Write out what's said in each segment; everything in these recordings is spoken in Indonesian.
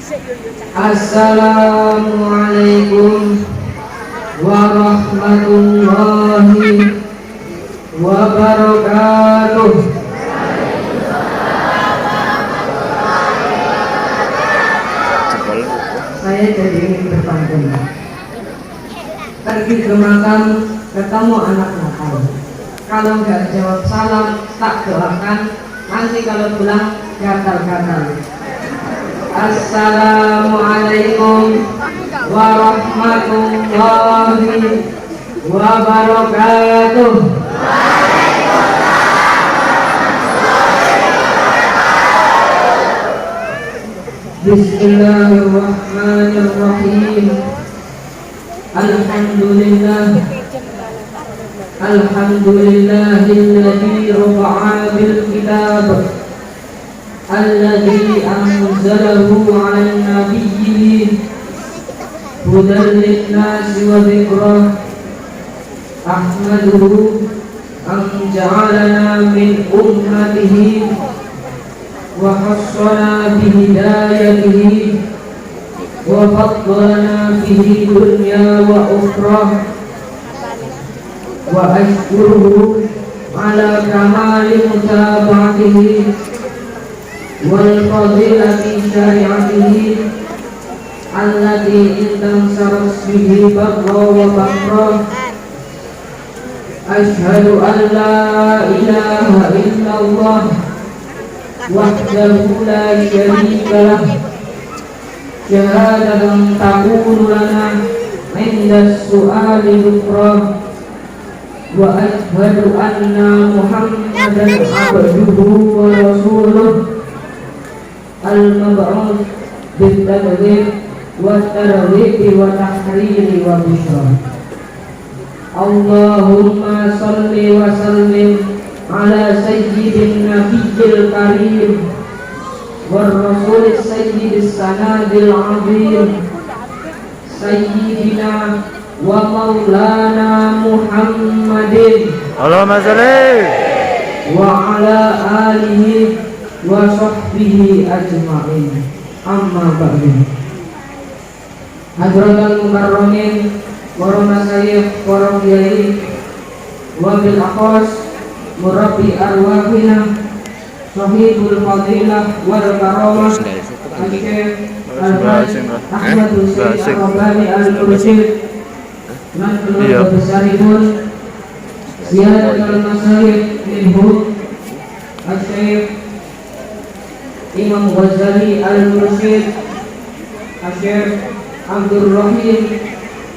Assalamualaikum warahmatullahi wabarakatuh. Saya jadi ingin berpantun. Pergi ke makam, ketemu anak nakal. Kalau nggak jawab salam, tak doakan. Nanti kalau pulang, gatal-gatal. Assalamualaikum warahmatullahi wabarakatuh. Bismillahirrahmanirrahim. Alhamdulillahilladzi rafa'a bil kitab alladzi anzalahu 'alan nabiyyi hudan lin-nasi wa dzikra. Ahmaduhu an ja'alana min ummatihi wa khassana bi hidayatihi wa faddalana bihi dunya wa ukhra. Wa ashkuruhu ala kamali mutaba'atihi wal fadilati syari'atihi allati intansaras bihi bagha wa bakra. Ashhadu an la ilaha illallah wahdahu la syarika lah, syahadatan takunu lana inda su'ali dhukra. Wa ashhadu anna Muhammadan abduhu wa rasuluh al-mab'uts bit-tabligh wa targhib wa tahrir wa busyra. Allahumma salli wa sallim ala sayyidin nabiyyil karim war rasulis sayyidis sanadil azim sayyidina wa maulana Muhammadin Allahumma sholli wa ala alihi wa sahbihi ajma'in. Amma ba'du. Hadratul mukarramin, para masyayikh, para kiai, wa bil aqwas murabbi arwahina sahibul fadilah wal karamah Al-Syekh Ahmad Husain Ar-Rabbani Al-Mursyid dan keluarga besaripun Ziyadatul Masyayikh minhum Al-Syekh Imam Ghazali Al-Mursyid, Al-Syekh Abdul Rahim,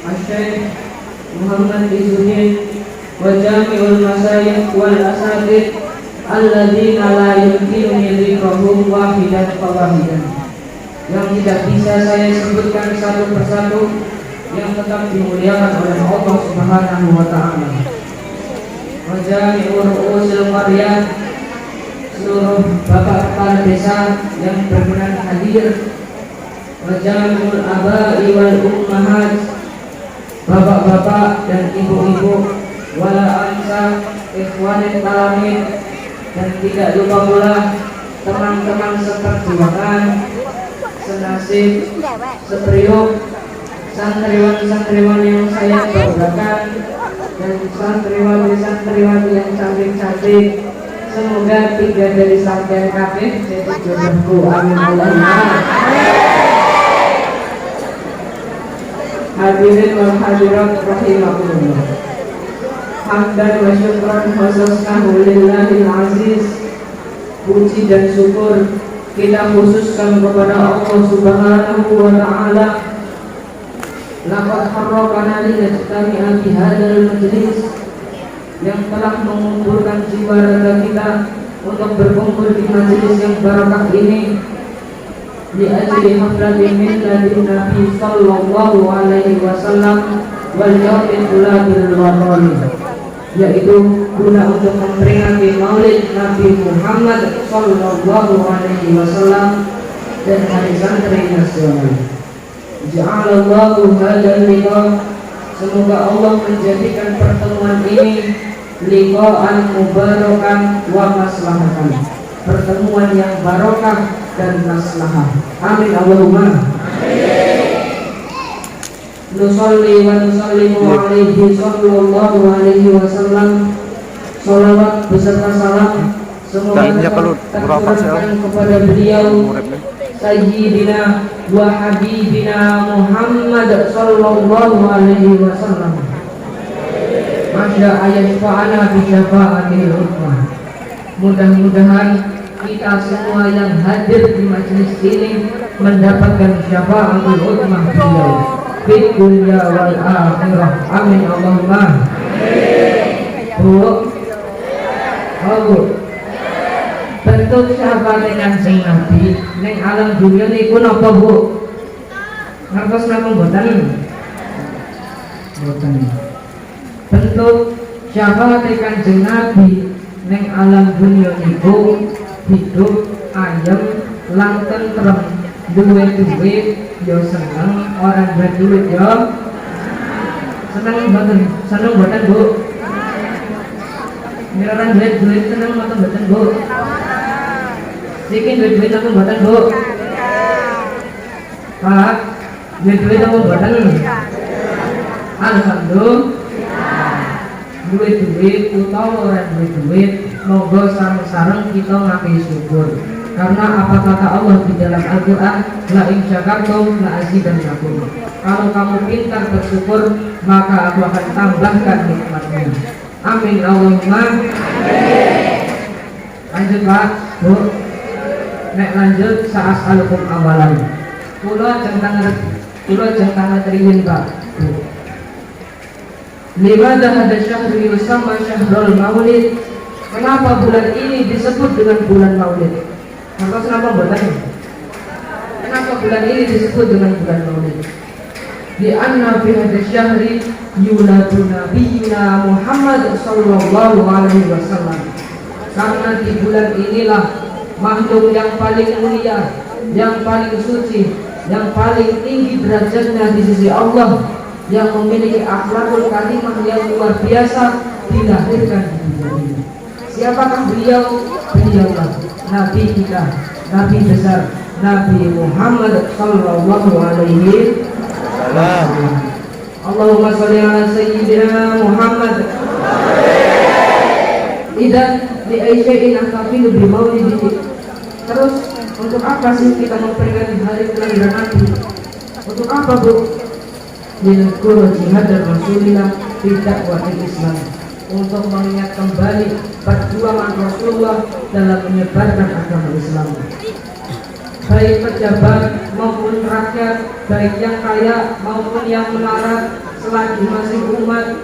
Al-Syekh Muhammad Izzuddin wa jami'ul masyayikh wal asatidz alladzina la yumkinu dzikrahum wahidan fawahidan, yang tidak bisa saya sebutkan satu persatu, yang tetap dimuliakan oleh Allah Subhanahu wa taala. Wa jami'ur ru'usil qaryah, seluruh bapak kepala desa yang berkenan hadir. Wa jami'ul aba'i wal ummahat, bapak-bapak dan ibu-ibu, wala ansa ikhwanin talamin, dan tidak lupa pula teman-teman seperjuangan, senasib, sepriuk, santriwan-santriwan yang saya banggakan, dan santriwan-santriwan yang cantik-cantik. Semoga 3 dari sampean kabeh jadi jodohku, amin Allahumma. Hadirin wal hadirat rahimakumullah. Hamdan wa syukran khususnahu lillahil aziz. Puji dan syukur kita khususkan kepada Allah Subhanahu wa taala. Laqad harraqana linajtami'a fi hadzal majlis, yang telah mengumpulkan jiwa raga kita untuk berkumpul di majelis yang barakah ini, di ajli haflatin min ladin Nabi sallallahu alaihi wasallam wal yawmil ulabil watani, yaitu guna untuk memperingati maulid Nabi Muhammad sallallahu alaihi wasallam dan hari santri nasional. Ja'alallahu hadzal liqa, semoga Allah menjadikan pertemuan ini liqa'an mubarakan wa maslahatan, pertemuan yang barokah dan maslahah. Amin Allahumma. Nusalli wa nusallimu alaihi sallallahu alaihi wasallam. Salawat beserta salam semoga tercurahkan kepada beliau Sayyidina wa Habibina Muhammad sallallahu alaihi wasallam. Masya ayat fa'ana bisyafa'atil ummah. Mudah-mudahan kita semua yang hadir di majelis ini mendapatkan syafa'atul ummah beliau di dunia wal akhirah. Amin Allahumma. Bu, bentuk sahabat Kanjeng Nabi ning alam dunia niku napa Bu? Ngertos napa mboten? Mboten. Bentuk sahabat Kanjeng Nabi ning alam dunia niku hidup ayem lan tentrem, duwe duit yo seneng, ora duwe duit yo seneng mboten? Seneng mboten Bu? Miraran duit seneng mboten mboten Bu? Sikin duit aku mboten Bu? Pak, duit aku mboten? Alhamdulillah. Duit utawa ora duit, monggo sareng-sareng kita ngakai syukur. Karena apa kata Allah di dalam Al-Quran, la in syakartum la azidannakum. Kalau kamu pintar bersyukur, maka aku akan tambahkan nikmatnya. Amin Allahumma. Lanjut Pak, Bu. Nek lanjut sa'as'alukum awalan. Kula jengkang ngetriyin Pak, Bu. Limadha hada syahri yusamma syahrul maulid. Kenapa bulan ini disebut dengan bulan maulid? Maka kenapa mboten? Kenapa bulan ini disebut dengan bulan maulid? Di anna fi hada syahri yuladu nabiyina Muhammad sallallahu alaihi wasallam. Karena di bulan inilah makhluk yang paling mulia, yang paling suci, yang paling tinggi derajatnya di sisi Allah, yang memiliki akhlakul karimah yang luar biasa dilahirkan di dunia ini. Siapakah beliau? Beliaulah Nabi kita, Nabi besar, Nabi Muhammad sallallahu alaihi wasallam. Allahumma sholli ala sayyidina Muhammad. Idan li aisya'in akafilu bi maulidihi. Terus untuk apa sih kita memperingati hari kelahiran Nabi? Untuk apa Bu? Lilqur jihad dan Rasulillah tidak wajib Islam, untuk mengingat kembali perjuangan Rasulullah dalam menyebarkan agama Islam. Baik pejabat maupun rakyat, baik yang kaya maupun yang melarat, selagi masih umat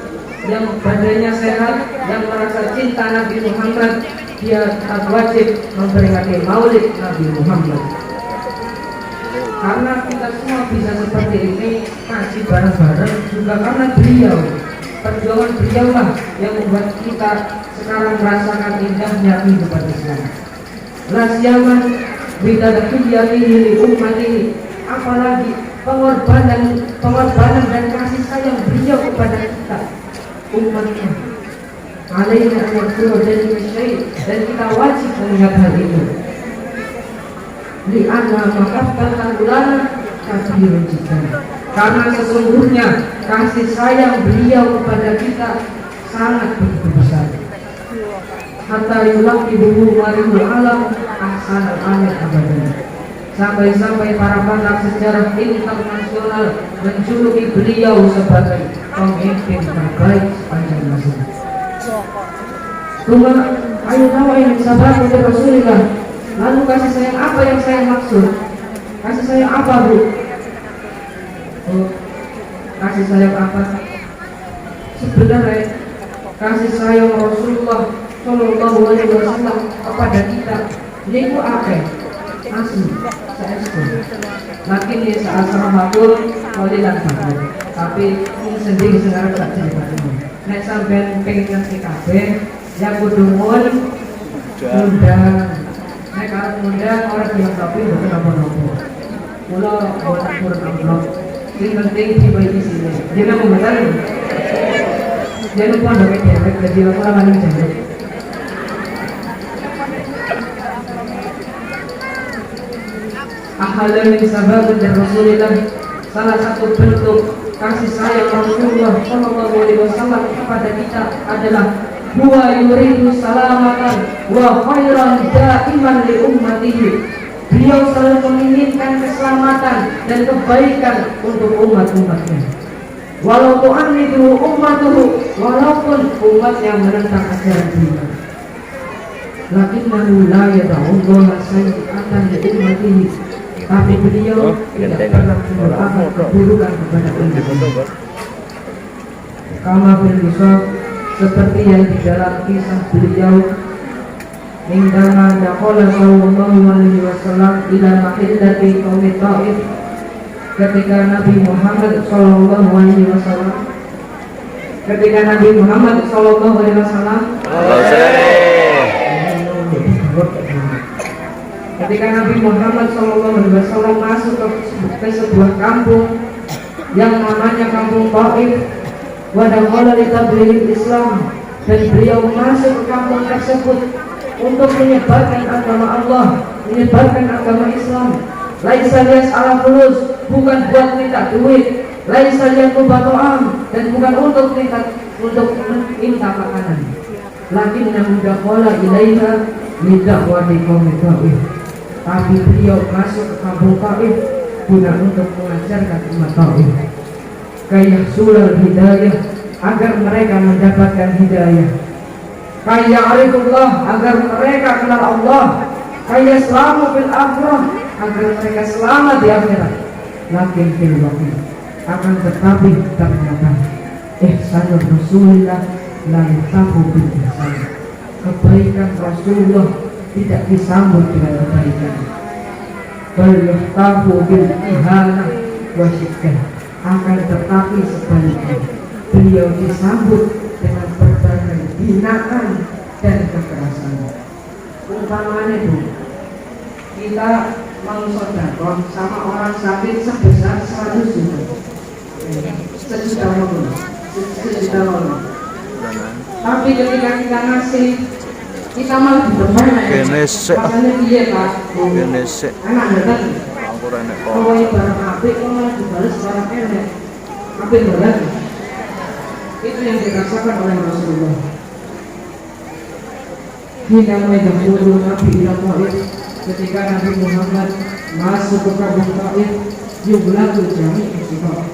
yang badannya sehat, yang merasa cinta Nabi Muhammad, dia tetap wajib memperingati Maulid Nabi Muhammad. Karena kita semua bisa seperti ini, ngaji bareng-bareng juga karena beliau. Perjuangan beliau lah yang membuat kita sekarang merasakan indahnya kehidupan Islam. Lasiaman bidadakiyatihi li ummatihi, apalagi pengorbanan dan kasih sayang beliau kepada kita umatnya. Alaina an yakuna dan kita wajib melihat hal itu. Li anna mahabbatan lana kabirun jiddan. Karena sesungguhnya kasih sayang beliau kepada kita sangat begitu besar. Hatta yulaqibuhu warihul alam ahsanal amal abadan. Sampai-sampai para pakar sejarah internasional menjuluki beliau sebagai pemimpin terbaik sepanjang masa. Cuma ayo tahu ini sahabat untuk Rasulullah. Lalu kasih sayang apa yang saya maksud? Kasih sayang apa Bu? Oh, kasih sayang apa? Sebenarnya kasih sayang Rasulullah Shallallahu Alaihi Wasallam kepada kita ini ku apa? Asli, saya setuju. Makin di saat samahatul walilan bagus. Tapi ini sendiri sekarang tak cerita ini. Nek sampai pengen ngasih kafe, yang kudumun undang. Nek kalau undang orang bilang tapi bukan apa-apa. Pulau buat kurang amplop. Yang penting tiba di sini. Jangan membenar. Jangan lupa pakai jaket. Jadi orang paling jaket. ahlan sahabat dan Rasulullah. Salah satu bentuk kasih sayang Rasulullah Shallallahu Alaihi Wasallam kepada kita adalah huwa yuridu salamatan wa khairan daiman li ummatihi. Beliau selalu menginginkan keselamatan dan kebaikan untuk umat-umatnya. Walau tu'annidu ummatuhu, walaupun umatnya menentang ajaran beliau. Lakinnahu la yada'ullaha sayyi'atan li ummatihi. Tapi beliau tidak pernah mendoakan keburukan kepada umatnya. Kama bil kisah, seperti yang di dalam kisah beliau, indama yaqala sallallahu alaihi wasallam ila mahillati qaumi Taif, ketika Nabi Muhammad sallallahu alaihi wasallam ketika Nabi Muhammad SAW masuk ke sebuah kampung yang namanya kampung Taif, wadakhala li tabligh Islam, dan beliau masuk ke kampung tersebut untuk menyebarkan agama Allah, menyebarkan agama Islam. Laisa yas'ala fulus, bukan buat minta duit. Laisa yatubato'am, dan bukan untuk minta makanan. Lakinnahu dakhala ilaiha lidakwati qaumi Taif. Tapi beliau masuk ke kampung Taif guna untuk mengajarkan umat Taif kayahsulul hidayah, agar mereka mendapatkan hidayah, kaya'rifullah, agar mereka kenal Allah, kayaslamu fil akhirah, agar mereka selamat di akhirat. Lakin fil waqi, akan tetapi ternyata ihsanul Rasulullah la yutafu bil ihsan, kebaikan Rasulullah tidak disambut dengan kebaikan. Bal yuhtafu bil ihanah wa syiddah, akan tetapi sebaliknya beliau disambut dengan berbagai hinaan dan kekerasan. Umpamanya itu, kita mau sedekah sama orang sakit sebesar 100 juta, sejuta orang. Tapi ketika kita ngasih, kita malah diperbanyak. Makanya dia Pak, anak datang kalau barang apik, kok malah dibalas barang enek. Apik banget. Itu yang dirasakan oleh Rasulullah. Hingga menjemput Nabi ila Taif, ketika Nabi Muhammad masuk ke kampung Taif, jumlahul jami' musibah.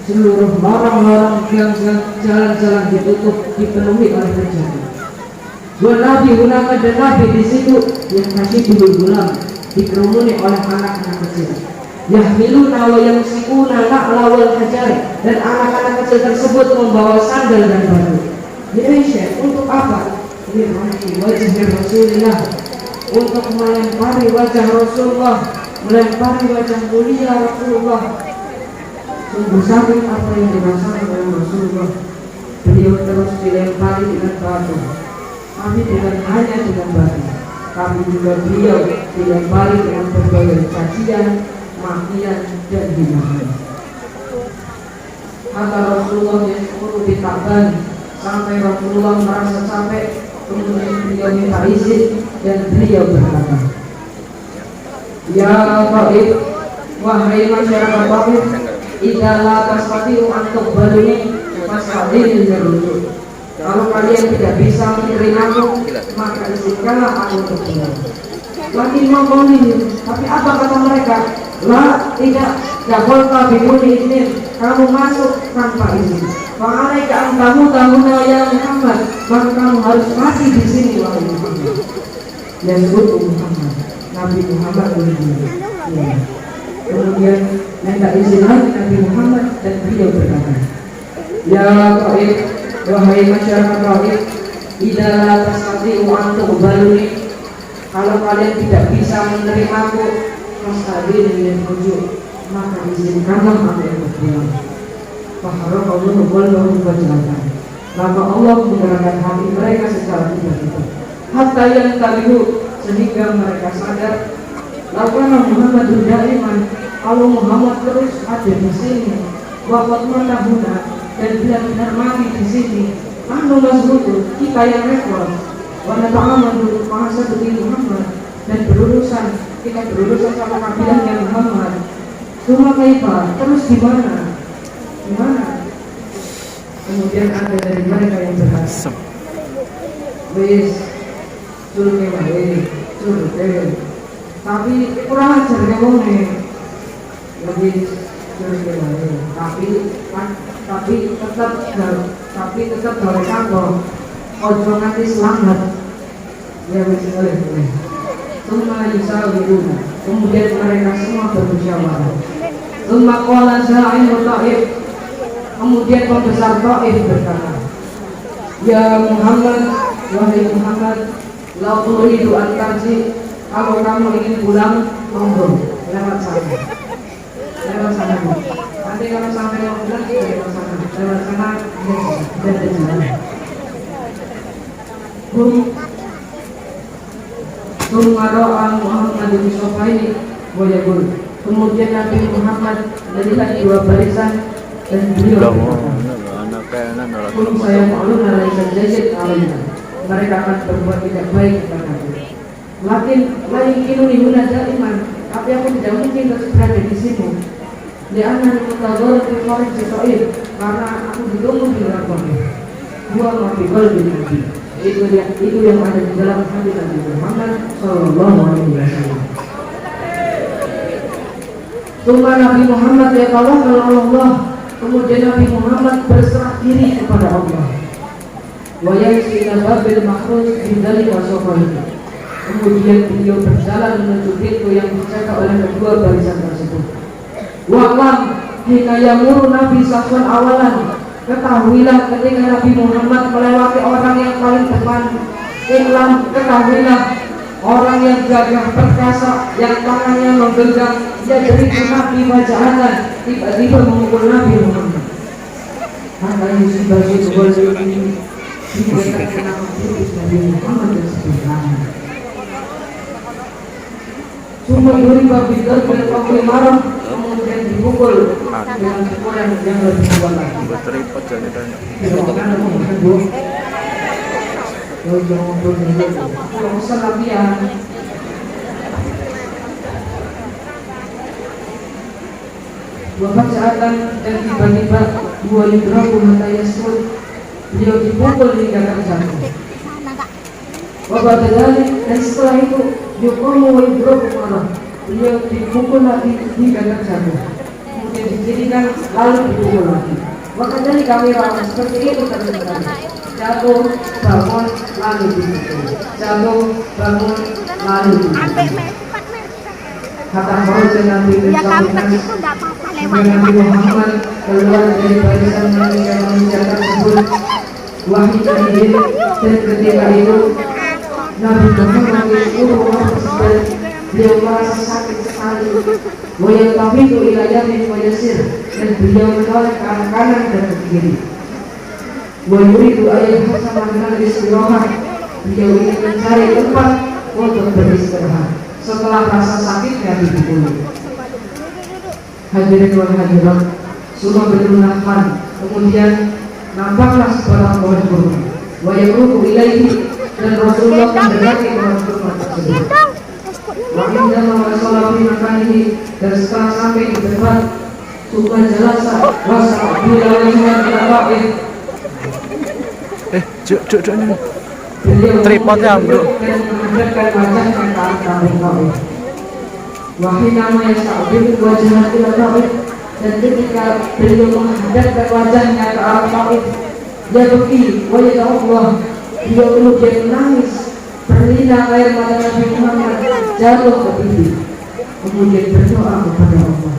Seluruh lorong-lorong yang jalan-jalan ditutup, dipenuhi oleh penjaga. Dua Nabi gunakan, dan Nabi di situ yang kasih dulu gulam, dikerumuni oleh anak-anak kecil. Yahmiluna wa yamsikuna na'la wal hajar, dan anak-anak kecil tersebut membawa sandal dan batu. Indonesia untuk apa? Ini wajah Rasulullah, untuk melempari wajah Rasulullah, melempari wajah mulia Rasulullah. Sungguh sakit apa yang dirasakan oleh Rasulullah. Beliau terus dilempari dengan batu, tapi bukan hanya dengan batu, tapi juga beliau dilempari dengan berbagai cacian, makian, dan hinaan. Kata Rasulullah yang perlu ditakban, sampai Rasulullah merasa capek, kemudian beliau minta izin, dan beliau berkata, ya Taif, wahai masyarakat Taif, idza la tastati'u an tuqbaluni fas'alini lirujuk. Kalau kalian tidak bisa menerimaku, maka izinkanlah aku untuk pulang. Lakin mengkoni, tapi apa kata mereka? La, tidak boleh bimuni izin, kamu masuk tanpa izin. Ma'alaika kamu tahuna ya Muhammad, maka kamu harus mati di sini wahai Muhammad. Dan butuh Muhammad, Nabi Muhammad ya. Kemudian minta izin lagi Nabi Muhammad, dan beliau berkata, ya Taif, wahai masyarakat Taif, idza la tastati'u an tuqbaluni, kalau kalian tidak bisa menerimaku, fas'alini lirujuk, maka izinkanlah aku untuk pulang. Faharaqallahu qalbahum wa jalatan, maka Allah menggerakkan hati mereka secara tiba-tiba. Hatta yang tabihu, sehingga mereka sadar, laukana Muhammadun daiman, kalau Muhammad terus ada di sini, wafat manahuna, dan benar-benar mati di sini, anu masbutu, kita yang repot. Wana ta'amadu ma'asa begini Muhammad, dan kita berurusan sama kabilahnya Muhammad. Cuma kaifa, terus gimana? Kemudian ada dari mereka yang berkata, wis suruh tapi kurang ajar ya wong lebih suruh tapi tetap gawe kantor ojo nganti selamat ya wis boleh semua yusawiruna. Kemudian mereka semua bermusyawarah. Qala Sa'id Ta'if, kemudian pembesar Ta'if berkata, ya Muhammad, wahai Muhammad, la turidu an tarji, kalau kamu ingin pulang monggo lewat sana nanti kalau sampai mau pulang lewat sana dan ada jalan Sumaro Muhammad bin Sofaini Boyabul. Kemudian Nabi Muhammad melihat dua barisan dan beliau saya maklum alaihi jazid alaihi. Mereka akan berbuat tidak baik kepada aku. Lain kinuni huna iman. Tapi aku tidak mungkin terus berada di sini. Li'anna mutadhar fi kharij Ta'if, karena aku ditunggu di dalam Ta'if. Dua mati qalbi Nabi. Itu yang ada di dalam hati Nabi Muhammad sallallahu alaihi wasallam. Tunggu Nabi Muhammad ya Allah. Kemudian Nabi Muhammad berserah diri kepada Allah. Wa yamshi ila babil makhruj min dzalika safaihi. Kemudian beliau berjalan menuju pintu yang dijaga oleh kedua barisan tersebut. Wa'lam hina yamuru Nabi safwan awalan. Ketahuilah ketika Nabi Muhammad melewati orang yang paling depan. Ketahuilah orang yang gagah perkasa, yang tangannya menggenggam, dia dari Nabi wajahnya tiba-tiba memukul Nabi Muhammad. Maka Yusuf Bashir boleh diberikan kenapa Nabi Muhammad dan sebagainya. Cuma duri babi berkali marah, kemudian dipukul dengan pukulan yang lebih kuat lagi. Berteripot jadi tanya. Bapak saatan dan tiba-tiba dua lidraku hatayasud, beliau dipukul hingga terjatuh. Bapak dan setelah itu Yukomu wa lidraku marah, beliau dipukul lagi hingga terjatuh. Kemudian dijadikan lalu dipukul lagi. Maka dari kami ramai seperti itu terjadi. Jatuh, bangun, lalu dipukul. Jatuh, bangun, lalu dipukul. Kata Rasul Nabi Nabi Muhammad keluar dari barisan manusia tersebut. Wahyu terjadi dan ketika itu Nabi Muhammad beliau merasa sakit sekali. Wayang tapi itu ilayah min wayasir, dan beliau menoleh ke arah kanan dan ke kiri. Wayuri itu ayat bersama dengan istirahat. Beliau ingin mencari tempat untuk beristirahat setelah rasa sakitnya dipukul. Hadirin wal hadirat, semua berlunakan. Kemudian nampaklah sebarang pohon kurma. Wayuruhu ilaihi, dan Rasulullah mendekati pohon kurma tersebut. Wa'indah mawasalah fi makanihi, dan setelah sampai di tempat Suka jalasa wasa'abila wajah dilapa'in. Tripodnya ambil. Dan menghadapkan wajahnya ke arah Ta'if. Wahina yasta'bilu wajah dilapa'in, dan ketika beliau menghadapkan wajahnya ke arah Ta'if, dia pergi wajah Allah. Beliau kemudian menangis, berlinang air mata Nabi Muhammad jatuh ke pipi. Kemudian berdoa kepada Allah.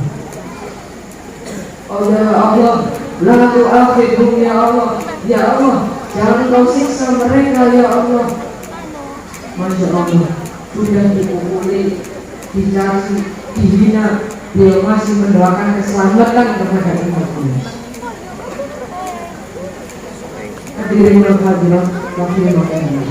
Allah, la tu'akhidhum ya Allah. Ya Allah, jangan kau siksa mereka ya Allah. Masya Allah, sudah dipukuli, dicaci, dihina, dia masih mendoakan keselamatan kepada umatnya. Hadirin hadirat, wakil makanya.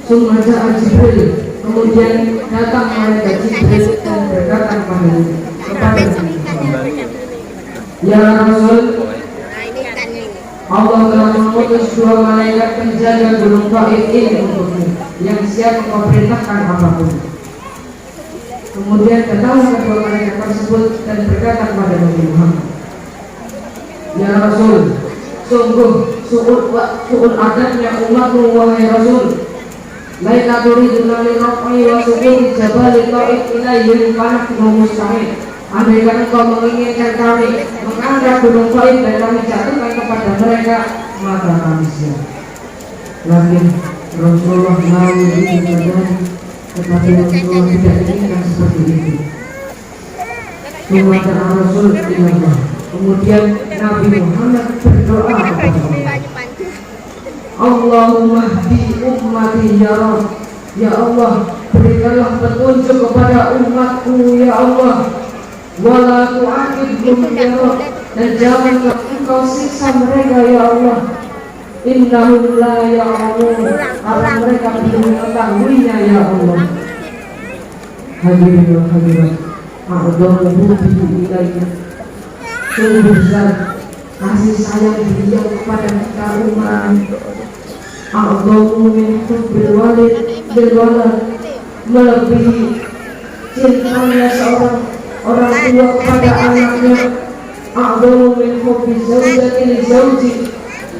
Sumajah Jibril, kemudian datang malaikat Jibril dan berkata kepada ya Rasul, Allah telah mengutus dua malaikat penjaga gunung Taif ini untukmu. yang siap engkau perintahkan apapun. Kemudian datanglah kedua malaikat tersebut dan berkata kepada Nabi Muhammad, ya Rasul, sungguh su'ul adabnya umatmu wahai Rasul. Laika turiduna li raf'i wa suqudi jabali ta'if ilayhim kanakmu mustahil. Andai kan engkau menginginkan kami mengangkat gunung Taif dan kami jatuhkan kepada mereka, maka kami siap. Lakin Rasulullah lalu dikatakan, tetapi Rasulullah tidak inginkan seperti itu. Kemudian Rasul ilallah. Kemudian Nabi Muhammad berdoa kepada Allah, Allahumma hdi ummati ya Rabb. Ya Allah, berikanlah petunjuk kepada umatku ya Allah. Wala tu'aqibhum ya Rabb, dan jangan engkau siksa mereka ya Allah. Innahum la ya'lamun, karena mereka belum mengetahuinya ya Allah. Hadirin wa hadirat, a'udhu bihi ilaika. Sungguh besar kasih sayang beliau kepada kita umat. A'udhu min hubbil walid bil walad, melebihi cintanya seorang orang tua kepada anaknya. A'udhu min hubbil zawjati li zawji,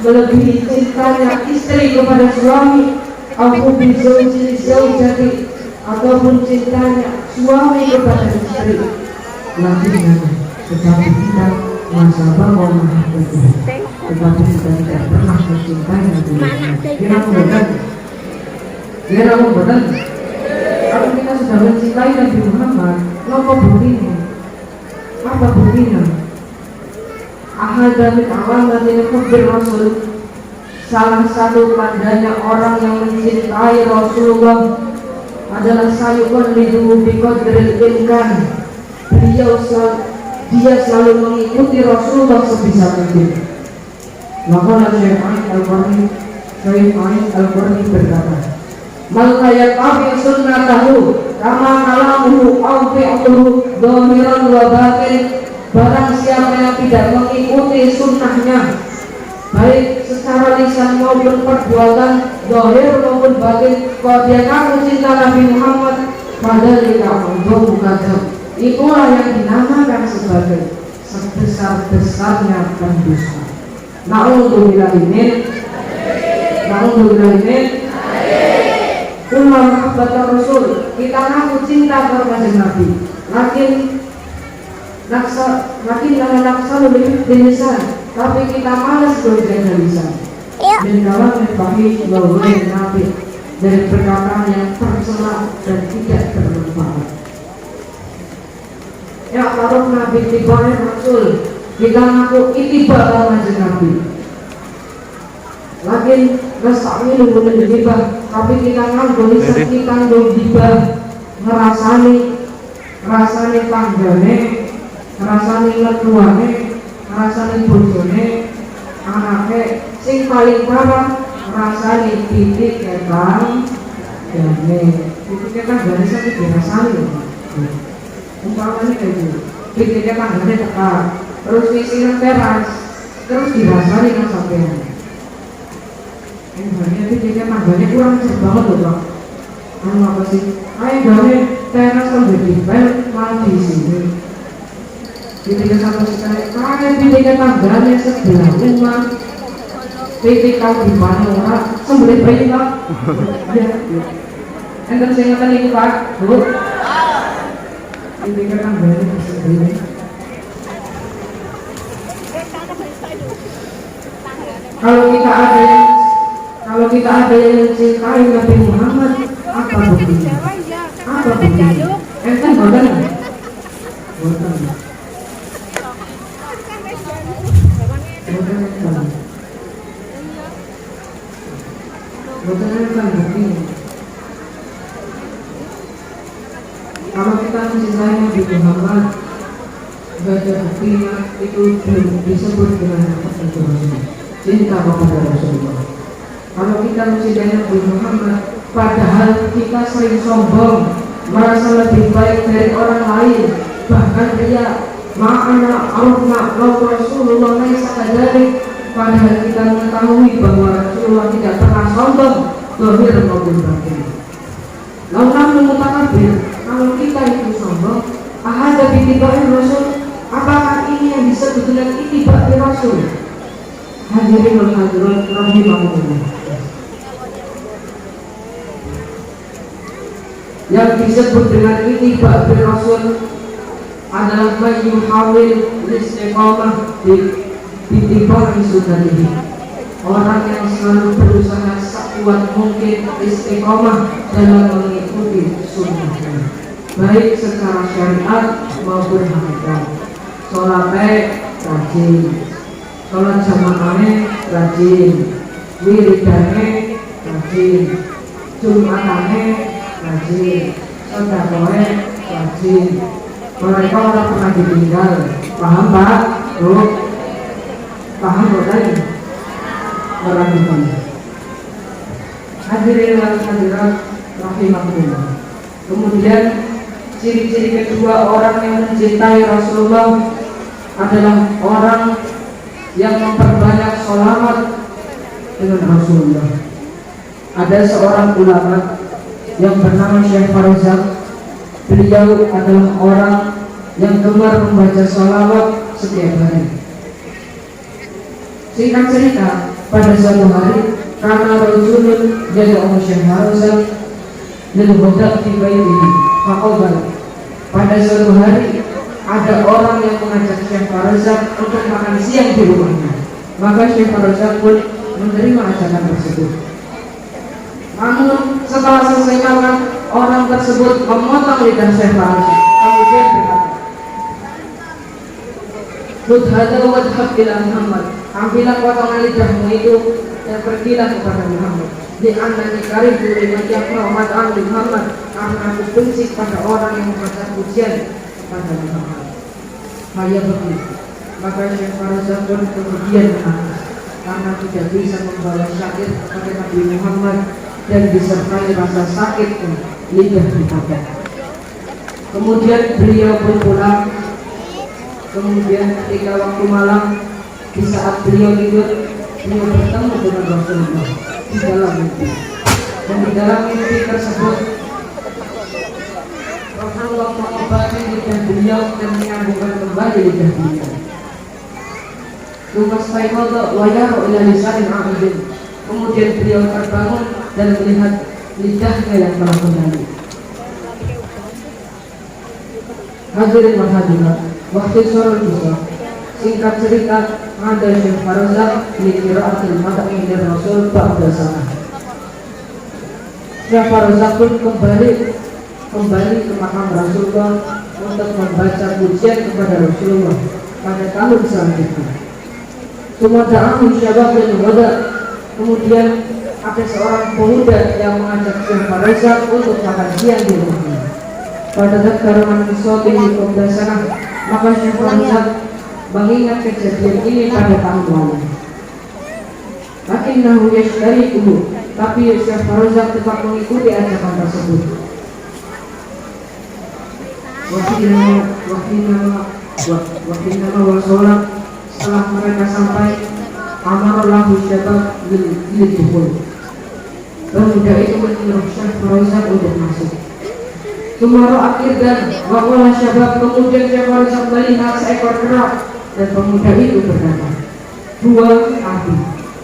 melebihi cintanya istri kepada suami. Aku bizawji zaujati, ataupun cintanya suami kepada istri. Lakinya tetapi kita masa bahwa maha betul, tetapi kita tidak pernah mencintai Nabi Muhammad. Kira betul. Kalau kita sudah mencintai Nabi Muhammad, apa buktinya? Apa buktinya? Ahada min awamatin hubbil Rasul, salah satu tandanya orang yang mencintai Rasulullah adalah sayukan lidu biqadril imkan. Dia selalu mengikuti Rasulullah sebisa mungkin. Maka Syekh Al-Qarni berkata, "Man yatabi sunnatahu kama kalamuhu aw fi'luhu dhahiran wa batin." Barang siapa yang tidak mengikuti sunnahnya, baik secara lisan maupun perbuatan, zahir maupun batin, kalau dia ngaku cinta Nabi Muhammad, padahal bukan, itulah yang dinamakan sebagai sebesar-besarnya pendusta. Na'udzubillah min Kullu mahabbatar Rasul, kita ngaku cinta kepada Nabi, makin naksa lebih lisan, tapi kita malas berjaga lisan. Dan dalam membahas bahwa Nabi dari perkataan yang tercela dan tidak bermanfaat. Ya kalau Nabi tiba Rasul, kita ngaku itiba sama Nabi. Lakin rasanya belum dihibah, tapi kita ngaku lisan kita belum dihibah, ngerasani tanggane, ngerasani letuane, ngerasani bojone, anake, sing paling parah ngerasani titik ketang gane. Titik ketang gane sakit dirasani. Umpamanya kayak gitu, titik ketang gane tekar, terus isinya teras, terus dirasani kan sampean. Ini titik ketang gane kurang cepet banget loh Bang. Apa sih? Ayo gane teras kan jadi bel malah di sini. Titik satu sekali, kayak titik tangganya sebelah rumah, titik kau di mana orang, sembelih bayi Pak. Ya, enten saya ngeten itu Pak, Bu. Titik tangganya sebelah. Kalau kita ada yang mencintai Nabi Muhammad, apa buktinya? Apa buktinya? Enten boten. Kalau kita mencintai Nabi Muhammad, baca buktinya itu disebut dengan apa itu cinta kepada Rasulullah. Kalau kita mencintai Nabi Muhammad, padahal kita sering sombong, merasa lebih baik dari orang lain, bahkan dia ma'ana arna law Rasulullah laisa kadalik, padahal kita mengetahui bahwa Rasulullah tidak pernah sombong, zahir maupun batin. Lalu namun mutakabir, kalau kita itu sombong, ahada bitiba'ir Rasul, apakah ini yang disebut dengan itiba'ir Rasul? Hadirin wal hadirat rahimahumullah. Yang disebut dengan itiba'ir Rasul adalah mayyuhawil istiqamah bitiba'ir sunnatihi. Orang yang selalu berusaha sekuat mungkin istiqomah dalam mengikuti sunnahnya, baik secara syariat maupun hakikat. Sholatnya rajin, sholat jamaahnya rajin, wiridane rajin, jumatannya rajin, sedekahnya rajin. Mereka orang pernah ditinggal. Paham Pak? Bro? Paham Bro tadi? Orang ditinggal. Hadirin wal hadirat rahimahullah. Kemudian ciri-ciri kedua orang yang mencintai Rasulullah adalah orang yang memperbanyak sholawat dengan Rasulullah. Ada seorang ulama yang bernama Syekh Farzak. Beliau adalah orang yang gemar membaca sholawat setiap hari. Singkat cerita, pada suatu hari karena Rasulullah jadi Allah Syekh Farzak lilhudak di baitihi faqabal. Pada suatu hari ada orang yang mengajak Syekh Farzak untuk makan siang di rumahnya. Maka Syekh Farzak pun menerima ajakan tersebut. Namun setelah selesai makan, orang tersebut memotong lidah Syekh Farzak, kemudian berkata, "Khudhada wadhab ila Muhammad." Ambillah potongan lidahmu itu dan pergilah kepada Muhammad. Di annani karihu liman yaqra'u mad'an li Muhammad, karena aku benci pada orang yang membaca pujian kepada Muhammad. Saya begitu. Maka Syekh Farzak pun kemudian menangis karena tidak bisa membawa syair kepada Nabi Muhammad dan disertai rasa sakit pun lidah dipotong. Kemudian beliau pun pulang. Kemudian ketika waktu malam, di saat beliau tidur, beliau bertemu dengan Rasulullah di dalam mimpi. Dan di dalam mimpi tersebut Rasulullah mengobati lidah beliau dan menyambungkan kembali lidah beliau. Lumastaiqadha wa yara ila lisanin a'idin. Kemudian beliau terbangun dan melihat lidahnya yang telah kembali. Hadirin wa hadirat, waktu sore bisa. Singkat cerita, ada Syekh Farzak di qiraatil mad'i dari Rasul ba'da sana. Syekh Farzak pun kembali ke makam Rasulullah untuk membaca pujian kepada Rasulullah pada tahun selanjutnya. Semua da'ahu syabab dan wada. Kemudian ada seorang pemuda yang mengajak Syekh Farzak untuk makan siang di rumahnya. Pada takaran suatu di sana, maka Syekh Farzak mengingat kejadian ini pada tahun lalu. Lakinnahu yashtariquhu, tapi Syekh Farzak tetap mengikuti ajakan tersebut. Wakinama wasolat. Setelah mereka sampai, amarallahu syabab lil-dukhul. Pemuda itu menyuruh Syekh Farzak untuk masuk. Sumaro akhir dan waqala syabab. Kemudian Syekh Farzak melihat seekor kera, dan pemuda itu berkata, "Dua abi,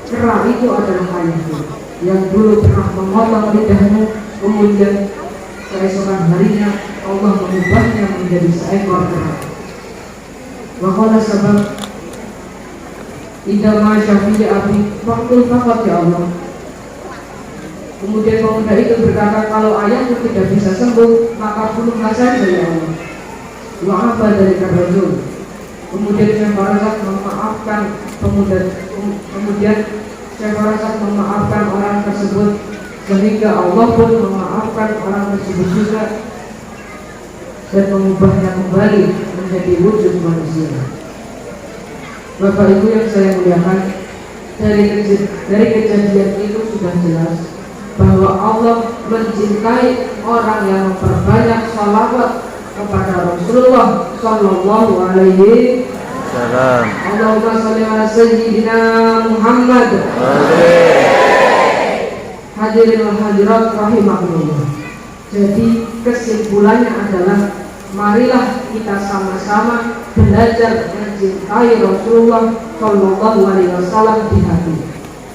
kera itu adalah ayahku yang dulu pernah memotong lidahmu, kemudian keesokan harinya Allah mengubahnya menjadi seekor kera." Waqala syabab, "Idza ma syafi'i abi faqul faqat ya Allah." Kemudian pemuda itu berkata, "Kalau ayahku tidak bisa sembuh, maka bunuhlah saja ya Allah." Wa'afa dari Rasul. Kemudian Syekh Farzak memaafkan memaafkan orang tersebut, sehingga Allah pun memaafkan orang tersebut juga dan mengubahnya kembali menjadi wujud manusia. Bapak Ibu yang saya muliakan, dari kejadian itu sudah jelas bahwa Allah mencintai orang yang memperbanyak sholawat kepada Rasulullah Sallallahu Alaihi Wasallam. Allahumma sholli ala Sayyidina Muhammad. Hadirin wal hadirat rahimakumullah. Jadi kesimpulannya adalah marilah kita sama-sama belajar mencintai Rasulullah Shallallahu Alaihi Wasallam di hati,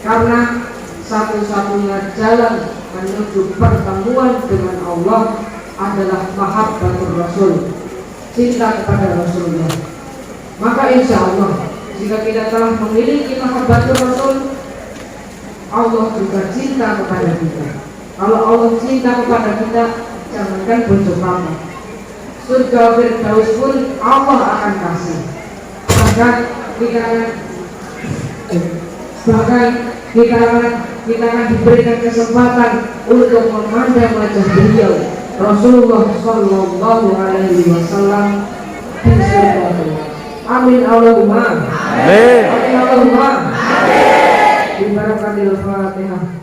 karena satu-satunya jalan menuju pertemuan dengan Allah adalah mahabbatur Rasul, cinta kepada Rasulullah. Maka insya Allah jika kita telah memiliki mahabbatur Rasul, Allah juga cinta kepada kita. Kalau Allah cinta kepada kita, jangankan bojo kamu, surga Firdaus pun Allah akan kasih. Bahkan kita akan diberikan kesempatan untuk memandang wajah beliau Rasulullah Shallallahu Alaihi Wasallam di surga. Amin Allahumma. Amin Allahumma. Amin. Di barakatil Fatihah.